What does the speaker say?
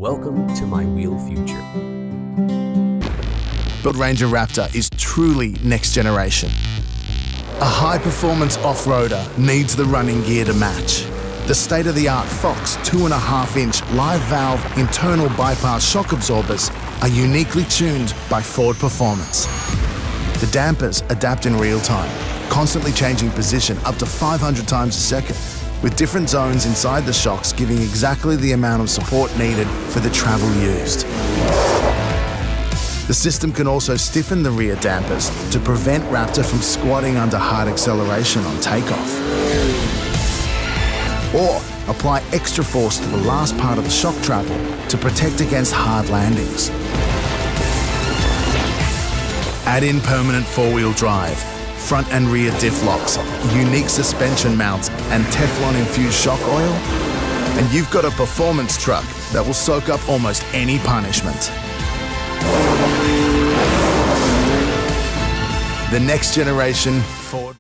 Welcome to my wheel future. Build Ranger Raptor is truly next generation. A high-performance off-roader needs the running gear to match. The state-of-the-art Fox 2.5-inch live valve internal bypass shock absorbers are uniquely tuned by Ford Performance. The dampers adapt in real time, constantly changing position up to 500 times a second, with different zones inside the shocks giving exactly the amount of support needed for the travel used. The system can also stiffen the rear dampers to prevent Raptor from squatting under hard acceleration on takeoff. Or apply extra force to the last part of the shock travel to protect against hard landings. Add in permanent four-wheel drive, front and rear diff locks, unique suspension mounts, and Teflon-infused shock oil, and you've got a performance truck that will soak up almost any punishment. The next generation Ford